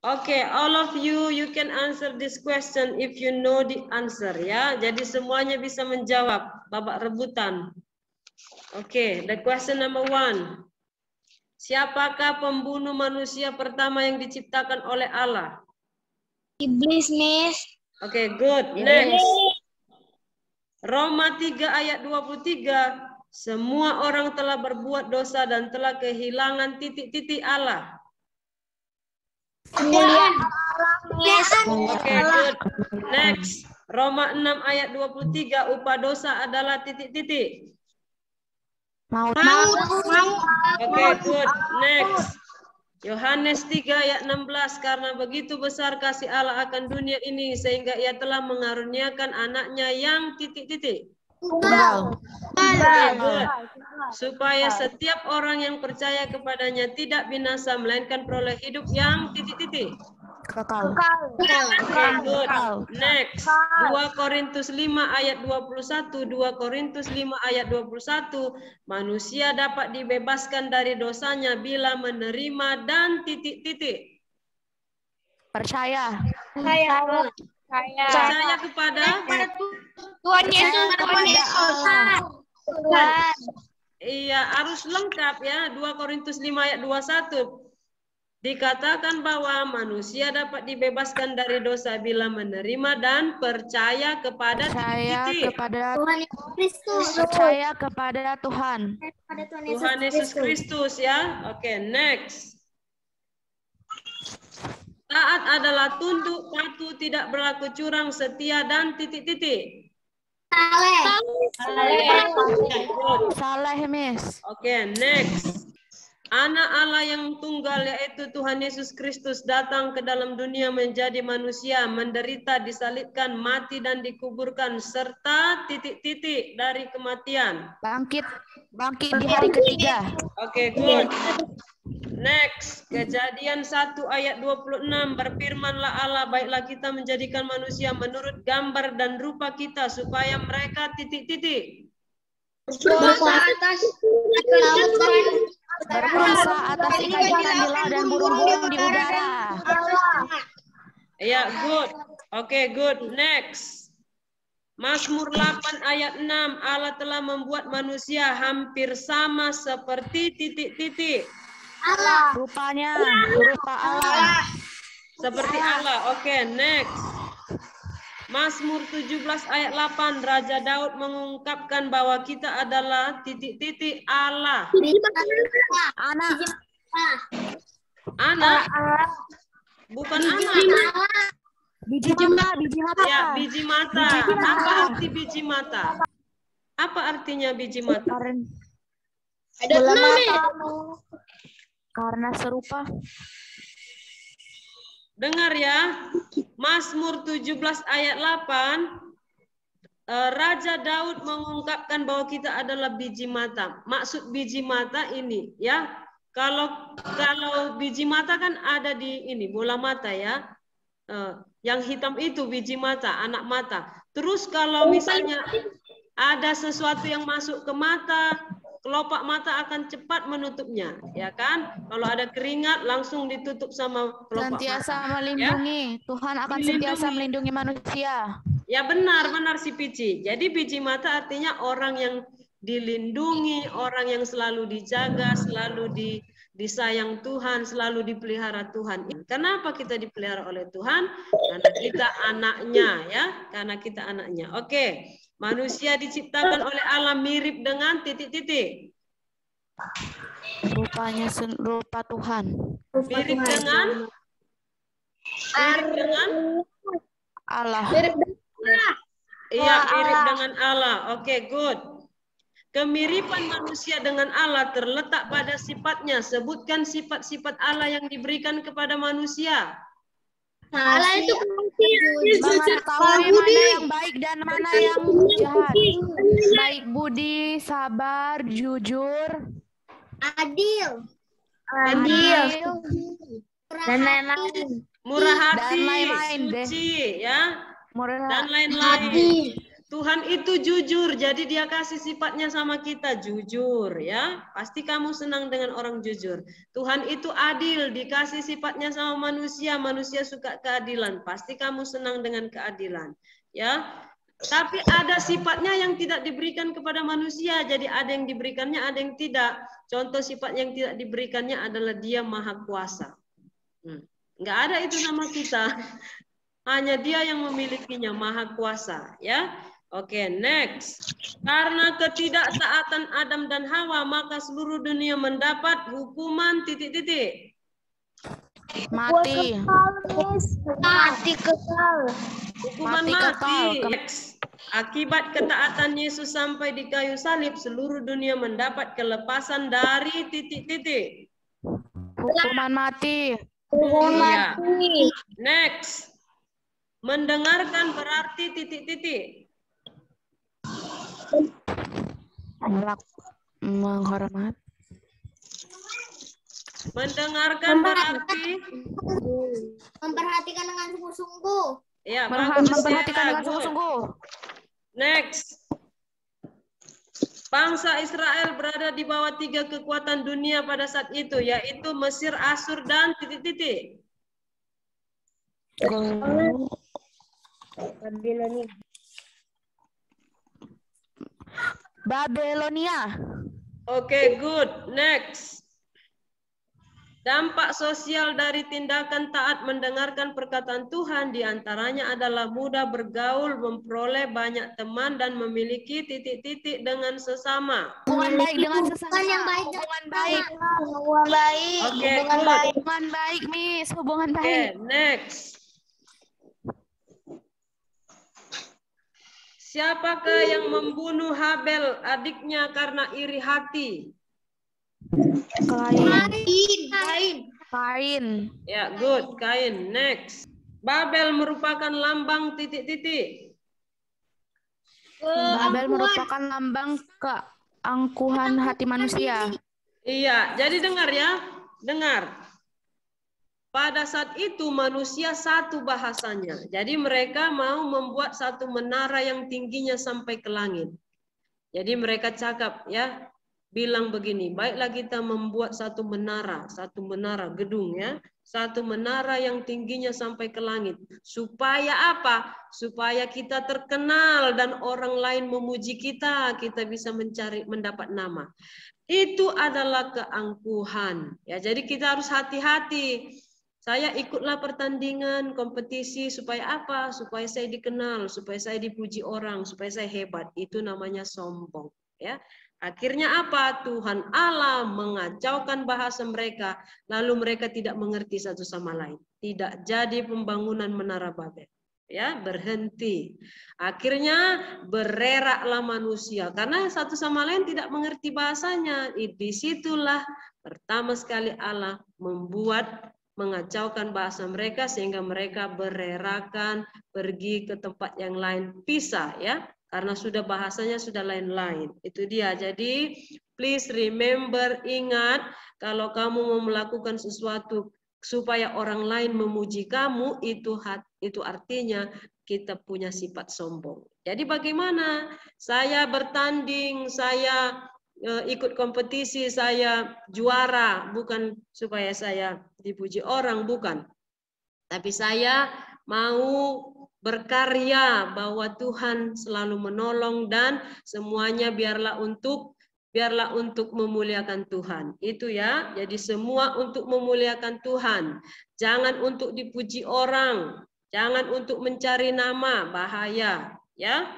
Okay, all of you can answer this question if you know the answer ya. Jadi semuanya bisa menjawab, babak rebutan. Okay, the question number 1. Siapakah pembunuh manusia pertama yang diciptakan oleh Allah? Iblis, Miss. Okay, good. Next. Roma 3 ayat 23. Semua orang telah berbuat dosa dan telah kehilangan titik-titik Allah. Kemuliaan. Oke, good. Next. Roma 6 ayat 23. Upah dosa adalah titik-titik. Maut. Oke, good. Next. Yohanes 3 ayat 16. Karena begitu besar kasih Allah akan dunia ini sehingga ia telah mengaruniakan anaknya yang titik-titik. Tunggal. Okay, good. Supaya setiap orang yang percaya kepadanya tidak binasa melainkan peroleh hidup yang titik-titik. Kekal. Okay, good. Next. 2 Korintus 5 ayat 21. 2 Korintus 5 ayat 21. Manusia dapat dibebaskan dari dosanya bila menerima dan titik-titik. Percaya. Percaya kepada Tuhan Yesus. Iya, harus lengkap ya. 2 Korintus 5 ayat 21. Dikatakan bahwa manusia dapat dibebaskan dari dosa bila menerima dan percaya kepada titik-titik. Tuhan Kristus. Percaya kepada Tuhan. Tuhan Yesus Kristus ya. Oke, next. Taat adalah tunduk, patuh, tidak berlaku curang, setia dan titik-titik. Saleh, Miss. Oke, next. Anak Allah yang tunggal yaitu Tuhan Yesus Kristus datang ke dalam dunia menjadi manusia, menderita, disalibkan, mati dan dikuburkan serta titik-titik dari kematian. Bangkit di hari ketiga. Oke, good. Next, Kejadian 1 ayat 26 berfirmanlah Allah, baiklah kita menjadikan manusia menurut gambar dan rupa kita supaya mereka titik-titik. Berkuasa atas ikan-ikan di laut dan burung-burung di udara. Ya, good. Oke, good. Next. Mazmur 8 ayat 6. Allah telah membuat manusia hampir sama seperti titik-titik. Rupanya, rupa Allah. Seperti Allah. Oke, next. Mazmur 17 ayat 8. Raja Daud mengungkapkan bahwa kita adalah titik-titik Allah. Anak. Bukan anak. Biji mata. Ya, biji mata. Apa arti biji mata? Apa artinya biji mata? Karena serupa. Dengar ya, Mazmur 17 ayat 8, Raja Daud mengungkapkan bahwa kita adalah biji mata. Maksud biji mata ini ya, kalau biji mata kan ada di ini, bola mata ya. Yang hitam itu biji mata, anak mata. Terus kalau misalnya ada sesuatu yang masuk ke mata, kelopak mata akan cepat menutupnya, ya kan? Kalau ada keringat langsung ditutup sama kelopak Sentiasa mata. melindungi. Ya? Tuhan akan sentiasa melindungi manusia. Ya benar si Pici. Jadi biji mata artinya orang yang dilindungi, orang yang selalu dijaga, selalu disayang Tuhan, selalu dipelihara Tuhan. Kenapa kita dipelihara oleh Tuhan? Karena kita anaknya ya, karena kita anaknya. Oke. Manusia diciptakan oleh Allah mirip dengan titik-titik. Rupanya rupa Tuhan. Mirip dengan Allah. Iya, mirip dengan Allah. Oke, good. Kemiripan manusia dengan Allah terletak pada sifatnya. Sebutkan sifat-sifat Allah yang diberikan kepada manusia. Allah itu mengetahui mana yang baik dan mana yang jahat. Baik budi, sabar, jujur, adil, dan lain-lain. Murah hati, dan lain-lain, suci, ya. Murah dan lain-lain. Tuhan itu jujur, jadi dia kasih sifatnya sama kita jujur ya. Pasti kamu senang dengan orang jujur. Tuhan itu adil, dikasih sifatnya sama manusia, manusia suka keadilan. Pasti kamu senang dengan keadilan ya. Tapi ada sifatnya yang tidak diberikan kepada manusia, jadi ada yang diberikannya, ada yang tidak. Contoh sifat yang tidak diberikannya adalah dia maha kuasa. Nggak ada itu sama kita. Hanya dia yang memilikinya, maha kuasa ya. Oke, next. Karena ketidaktaatan Adam dan Hawa, maka seluruh dunia mendapat hukuman titik-titik. Mati. Mati kekal. Hukuman mati. Next. Akibat ketaatan Yesus sampai di kayu salib, seluruh dunia mendapat kelepasan dari titik-titik. Hukuman mati. Iya. Next. Mendengarkan berarti titik-titik. Menghormat. Mendengarkan berarti Memperhatikan dengan sungguh-sungguh. ya, bagus ya. Memperhatikan dengan Good. sungguh-sungguh. Next. Bangsa Israel berada di bawah 3 kekuatan dunia pada saat itu, yaitu Mesir, Asyur, dan titik-titik. Babelonia. Oke, good. Next. Dampak sosial dari tindakan taat mendengarkan perkataan Tuhan diantaranya adalah mudah bergaul, memperoleh banyak teman, dan memiliki titik-titik dengan sesama. Hubungan baik dengan sesama. Hubungan yang baik. Hubungan baik. Hubungan baik. Oke, Hubungan good. baik. Hubungan baik, Miss. Hubungan Oke, baik. next. Siapakah yang membunuh Habel adiknya karena iri hati? Kain. Kain. Ya, good. Kain. Next. Babel merupakan lambang titik-titik. Babel merupakan lambang keangkuhan hati manusia. Iya, jadi dengar ya. Dengar. Pada saat itu manusia satu bahasanya. Jadi mereka mau membuat satu menara yang tingginya sampai ke langit. Jadi mereka cakap ya, bilang begini, baiklah kita membuat satu menara gedung ya, satu menara yang tingginya sampai ke langit. Supaya apa? Supaya kita terkenal dan orang lain memuji kita, kita bisa mendapat nama. Itu adalah keangkuhan. Ya, jadi kita harus hati-hati. Saya ikutlah pertandingan, kompetisi supaya apa? Supaya saya dikenal, supaya saya dipuji orang, supaya saya hebat. Itu namanya sombong. Ya, akhirnya apa? Tuhan Allah mengacaukan bahasa mereka, lalu mereka tidak mengerti satu sama lain. Tidak jadi pembangunan menara Babel. Ya, berhenti. Akhirnya bereraklah manusia karena satu sama lain tidak mengerti bahasanya. Disitulah pertama sekali Allah mengacaukan bahasa mereka sehingga mereka bererakan pergi ke tempat yang lain, pisah ya, karena sudah bahasanya sudah lain-lain. Itu dia. Jadi please remember, ingat, kalau kamu mau melakukan sesuatu supaya orang lain memuji kamu, itu artinya kita punya sifat sombong. Jadi bagaimana? Saya bertanding, saya ikut kompetisi, saya juara, bukan supaya saya dipuji orang, bukan. Tapi saya mau berkarya bahwa Tuhan selalu menolong dan semuanya biarlah untuk memuliakan Tuhan. Itu ya. Jadi semua untuk memuliakan Tuhan. Jangan untuk dipuji orang, jangan untuk mencari nama, bahaya, ya.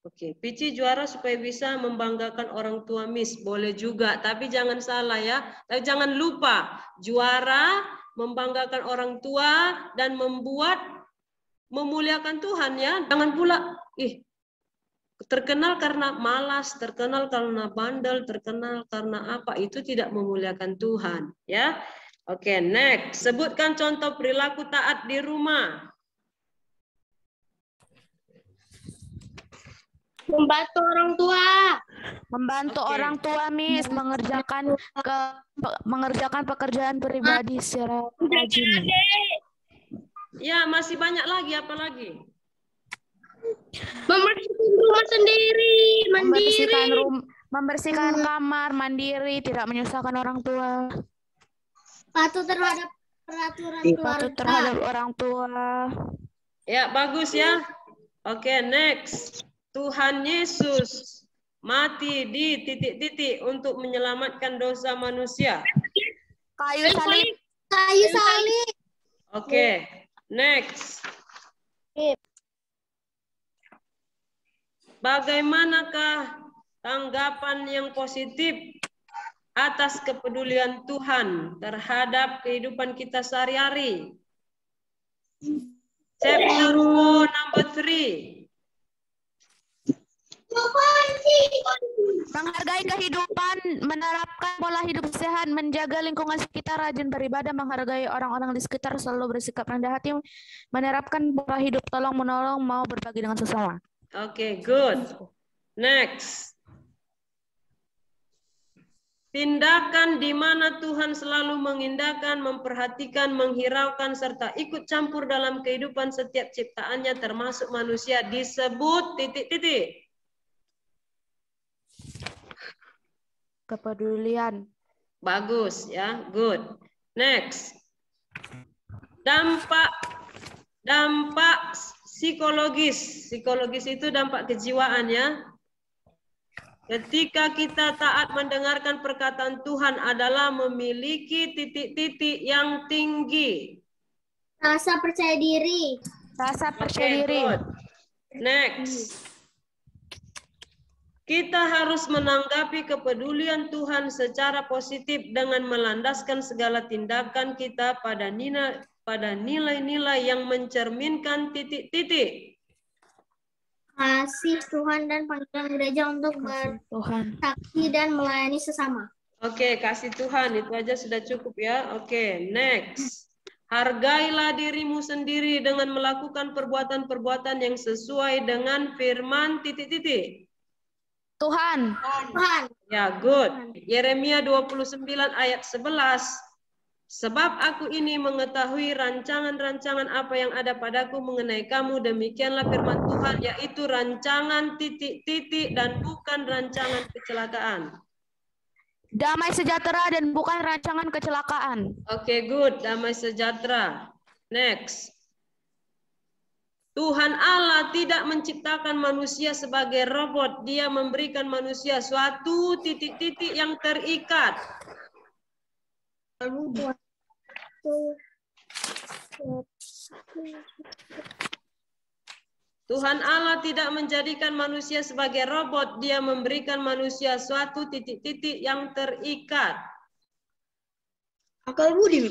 Oke, Pici juara supaya bisa membanggakan orang tua Miss. Boleh juga, tapi jangan salah ya. Tapi jangan lupa, juara membanggakan orang tua dan memuliakan Tuhan ya. Jangan pula, terkenal karena malas, terkenal karena bandel, terkenal karena apa. Itu tidak memuliakan Tuhan ya. Oke, next. Sebutkan contoh perilaku taat di rumah. Membantu orang tua. Membantu Oke. orang tua, Miss, mengerjakan pekerjaan pribadi secara rajin. Ya, masih banyak lagi, apa lagi? Membersihkan rumah sendiri, mandiri. Membersihkan kamar, mandiri, tidak menyusahkan orang tua. Patuh terhadap peraturan Patuh keluarga. terhadap orang tua. Ya, bagus ya. Oke, next. Tuhan Yesus mati di titik-titik untuk menyelamatkan dosa manusia. Kayu salib. Kayu salib. Oke, next. Bagaimanakah tanggapan yang positif atas kepedulian Tuhan terhadap kehidupan kita sehari-hari? Chapter 4, number 3. Menghargai kehidupan, menerapkan pola hidup sehat, menjaga lingkungan sekitar, rajin beribadah, menghargai orang-orang di sekitar, selalu bersikap rendah hati, menerapkan pola hidup tolong-menolong, mau berbagi dengan sesama. Oke, good. Next. Tindakan di mana Tuhan selalu mengindahkan, memperhatikan, menghiraukan, serta ikut campur dalam kehidupan setiap ciptaannya termasuk manusia disebut titik-titik. Kepedulian. Bagus ya, good. Next. Dampak psikologis. Psikologis itu dampak kejiwaan ya. Ketika kita taat mendengarkan perkataan Tuhan adalah memiliki titik-titik yang tinggi. Rasa percaya diri. Rasa percaya diri. Good. Next. Kita harus menanggapi kepedulian Tuhan secara positif dengan melandaskan segala tindakan kita pada nilai-nilai yang mencerminkan titik-titik. Kasih Tuhan dan panggilan gereja untuk bersaksi dan melayani sesama. Oke, kasih Tuhan itu aja sudah cukup ya. Oke, next. Hargailah dirimu sendiri dengan melakukan perbuatan-perbuatan yang sesuai dengan firman titik-titik. Tuhan. Ya, good. Yeremia 29 ayat 11. Sebab aku ini mengetahui rancangan-rancangan apa yang ada padaku mengenai kamu, demikianlah firman Tuhan, yaitu rancangan titik-titik dan bukan rancangan kecelakaan. Damai sejahtera dan bukan rancangan kecelakaan. Oke, good. Damai sejahtera. Next. Tuhan Allah tidak menciptakan manusia sebagai robot. Dia memberikan manusia suatu titik-titik yang terikat. Tuhan Allah tidak menjadikan manusia sebagai robot. Dia memberikan manusia suatu titik-titik yang terikat. Akal budi,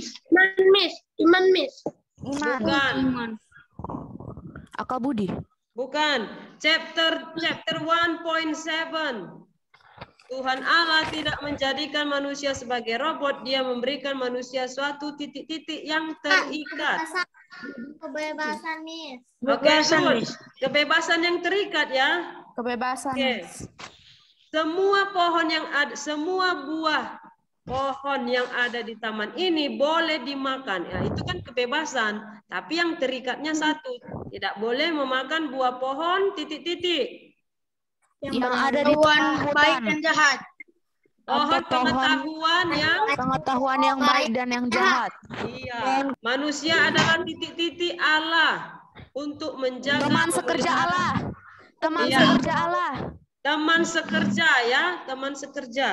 Iman, Miss. Bukan. Akal budi. Bukan. Chapter 1.7. Tuhan Allah tidak menjadikan manusia sebagai robot. Dia memberikan manusia suatu titik-titik yang terikat. Kebebasan, Miss. Oke, good. Kebebasan yang terikat ya. Kebebasan. Oke. Semua buah pohon yang ada di taman ini boleh dimakan. Ya, itu kan kebebasan. Tapi yang terikatnya satu. Tidak boleh memakan buah pohon titik-titik. Yang ada di taman baik dan jahat. Pohon pengetahuan ya. Pengetahuan yang baik dan yang jahat. Iya. Manusia adalah titik-titik Allah untuk menjaga Teman sekerja Allah. Teman Iya. sekerja Allah. Teman sekerja ya, teman sekerja.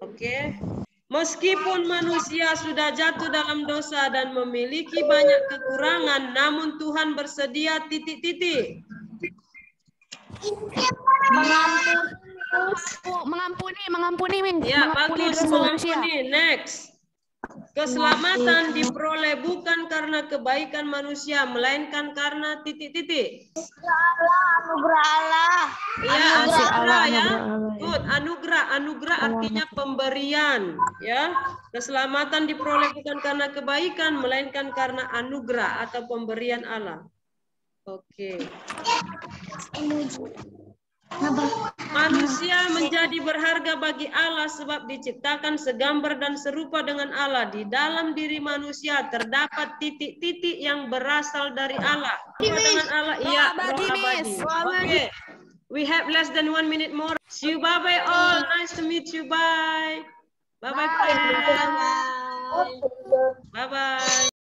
Oke. Meskipun manusia sudah jatuh dalam dosa dan memiliki banyak kekurangan, namun Tuhan bersedia titik-titik. Mengampuni, Ya, mengampuni bagus, dosa manusia. mengampuni. Next. Keselamatan diperoleh bukan karena kebaikan manusia, melainkan karena titik-titik. Anugerah Allah. Ya, Kasih anugerah Allah, ya. anugerah. Good, anugerah artinya pemberian, ya. Keselamatan diperoleh bukan karena kebaikan, melainkan karena anugerah atau pemberian Allah. Oke. Manusia menjadi berharga bagi Allah sebab diciptakan segambar dan serupa dengan Allah. Di dalam diri manusia terdapat titik-titik yang berasal dari Allah. Dengan Allah, iya, roh abadi. Okay. We have less than 1 minute more. See you, bye-bye all. Nice to meet you. Bye. Bye-bye, friends. Bye-bye.